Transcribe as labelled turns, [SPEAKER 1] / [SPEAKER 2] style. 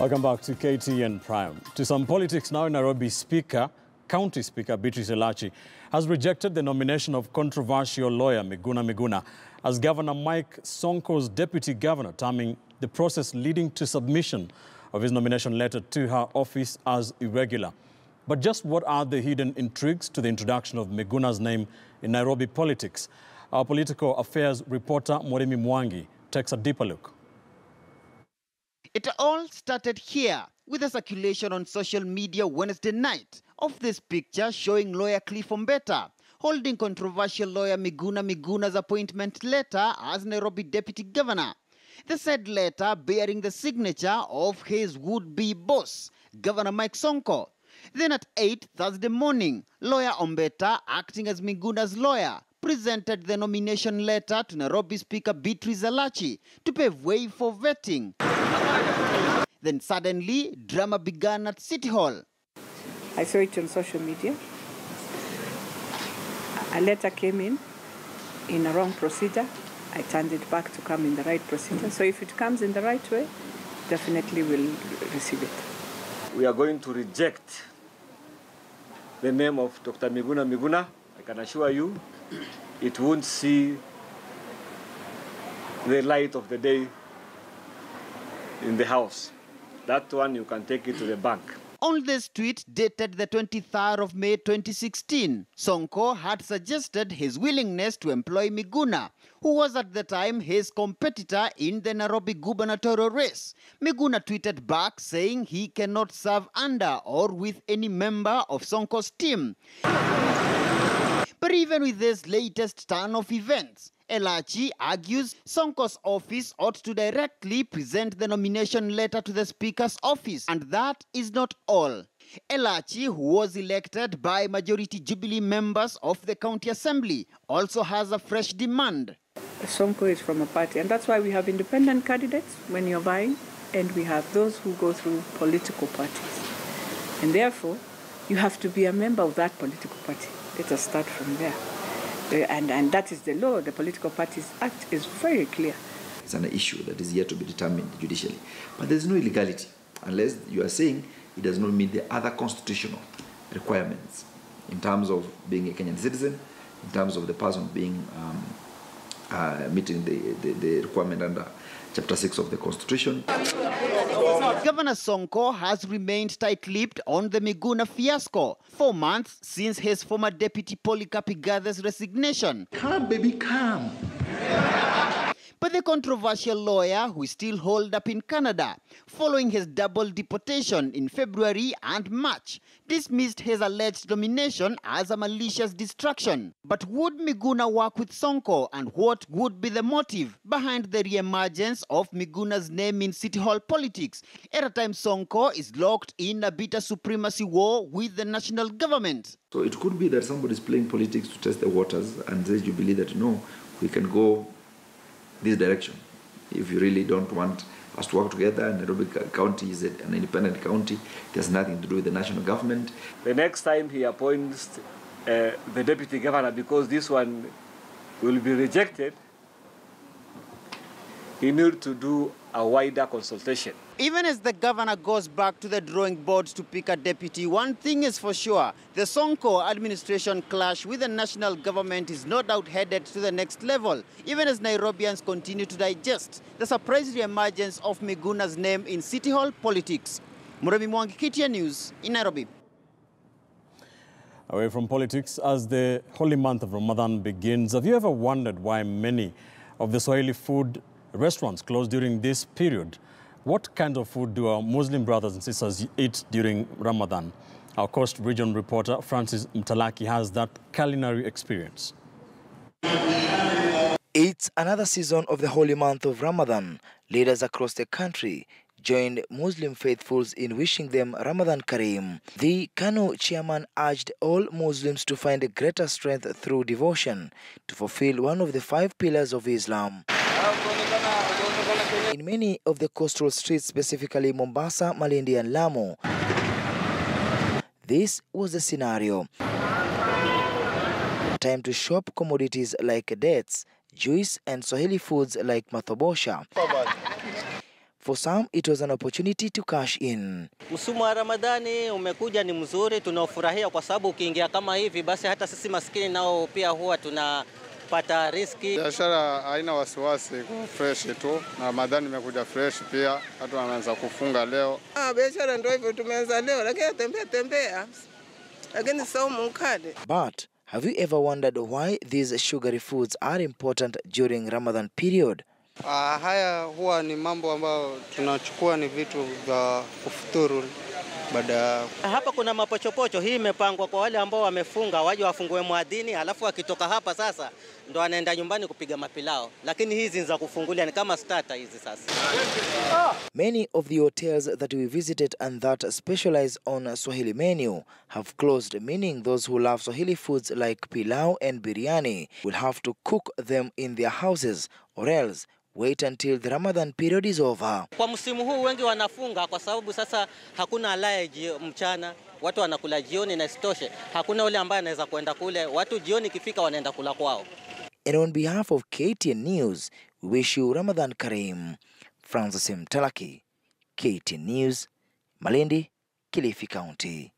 [SPEAKER 1] Welcome back to Ktn Prime. To some politics now, Nairobi County Speaker Beatrice Elachi has rejected the nomination of controversial lawyer Miguna as Governor Mike Sonko's deputy governor, terming the process leading to submission of his nomination letter to her office as irregular. But just what are the hidden intrigues to the introduction of Miguna's name in Nairobi politics? Our political affairs reporter Moremi Mwangi takes a deeper look.
[SPEAKER 2] It all started here with a circulation on social media Wednesday night of this picture showing lawyer Cliff Ombeta holding controversial lawyer Miguna's appointment letter as Nairobi deputy governor. The said letter bearing the signature of his would-be boss, Governor Mike Sonko. Then at 8 Thursday morning, lawyer Ombeta, acting as Miguna's lawyer, presented the nomination letter to Nairobi Speaker Beatrice Elachi to pave way for vetting. Then suddenly, drama began at City Hall.
[SPEAKER 3] I saw it on social media. A letter came in a wrong procedure. I turned it back to come in the right procedure. So if it comes in the right way, definitely we'll receive it.
[SPEAKER 4] We are going to reject the name of Dr. Miguna. I can assure you, it won't see the light of the day in the House. That one, you can take it to the bank.
[SPEAKER 2] On this tweet dated the 23rd of May 2016, Sonko had suggested his willingness to employ Miguna, who was at the time his competitor in the Nairobi gubernatorial race. Miguna tweeted back saying he cannot serve under or with any member of Sonko's team. But even with this latest turn of events, Elachi argues Sonko's office ought to directly present the nomination letter to the Speaker's office. And that is not all. Elachi, who was elected by majority Jubilee members of the County Assembly, also has a fresh demand.
[SPEAKER 3] Sonko is from a party, and that's why we have independent candidates when you're vying, and we have those who go through political parties. And therefore, you have to be a member of that political party. Let us start from there. And that is the law. The Political Parties Act is very clear.
[SPEAKER 5] It's an issue that is yet to be determined judicially. But there's no illegality unless you are saying it does not meet the other constitutional requirements in terms of being a Kenyan citizen, in terms of the person being meeting the requirement under Chapter 6 of the Constitution.
[SPEAKER 2] Governor Sonko has remained tight-lipped on the Miguna fiasco 4 months since his former deputy Polycarp Igathi's resignation.
[SPEAKER 5] Come, baby, come.
[SPEAKER 2] But the controversial lawyer, who is still holed up in Canada, following his double deportation in February and March, dismissed his alleged nomination as a malicious distraction. But would Miguna work with Sonko, and what would be the motive behind the re-emergence of Miguna's name in City Hall politics at a time Sonko is locked in a bitter supremacy war with the national government?
[SPEAKER 5] So it could be that somebody is playing politics to test the waters and says you believe that, no, we can go this direction. If you really don't want us to work together, Nairobi County is an independent county. It has nothing to do with the national government.
[SPEAKER 4] The next time he appoints the deputy governor, because this one will be rejected, he needs to do a wider consultation.
[SPEAKER 2] Even as the governor goes back to the drawing board to pick a deputy, one thing is for sure: the Sonko administration clash with the national government is no doubt headed to the next level, even as Nairobians continue to digest the surprise re-emergence of Miguna's name in City Hall politics. Moremi Mwangi, Ktn News in Nairobi.
[SPEAKER 1] Away from politics, as the holy month of Ramadan begins, have you ever wondered why many of the Swahili food restaurants close during this period? What kind of food do our Muslim brothers and sisters eat during Ramadan? Our Coast Region reporter Francis Mtalaki has that culinary experience.
[SPEAKER 6] It's another season of the holy month of Ramadan. Leaders across the country joined Muslim faithfuls in wishing them Ramadhan Kareem. The Kano chairman urged all Muslims to find a greater strength through devotion to fulfill one of the 5 pillars of Islam. In many of the coastal streets, specifically Mombasa, Malindi and Lamu, this was the scenario. Time to shop commodities like dates, juice and Swahili foods like mathobosha. For some, it was an opportunity to cash in.
[SPEAKER 7] Msimu wa Ramadhani umekuja ni mzuri, tunaofurahia kwa sababu ukiingia kama hivi basi hata sisi maskini nao pia huwa tunapata riski.
[SPEAKER 8] Biashara haina wasiwasi, fresh tu. Na Ramadhani imekuja fresh pia, watu wanaanza kufunga leo.
[SPEAKER 9] Biashara ndio hivyo tumeanza leo, lakini tembea. Lakini saumu mkali.
[SPEAKER 6] But have you ever wondered why these sugary foods are important during Ramadan period?
[SPEAKER 10] Haya huwa ni mambo ambayo tunachukua, ni vitu vya kufuturu baada.
[SPEAKER 7] Hapa kuna mapochopocho, hii imepangwa kwa wale ambao wamefunga waje wafungue muadhini, alafu wakitoka hapa sasa ndo anaenda nyumbani kupiga mapilao, lakini hizi za kufungulia ni kama starter hizi sasa.
[SPEAKER 6] Many of the hotels that we visited and that specialize on Swahili menu have closed, meaning those who love Swahili foods like pilau and biryani will have to cook them in their houses or else wait until the Ramadan period is over.
[SPEAKER 7] Kwa msimu huu wengi wanafunga kwa sababu sasa hakuna alaye mchana, watu wanakula jioni na isitoshe hakuna ule ambaye anaweza kwenda kule, watu jioni ikifika wanaenda kula kwao.
[SPEAKER 6] And on behalf of Ktn News, we wish you Ramadhan Kareem. Mtalaki, Ktn News, Malindi, Kilifi County.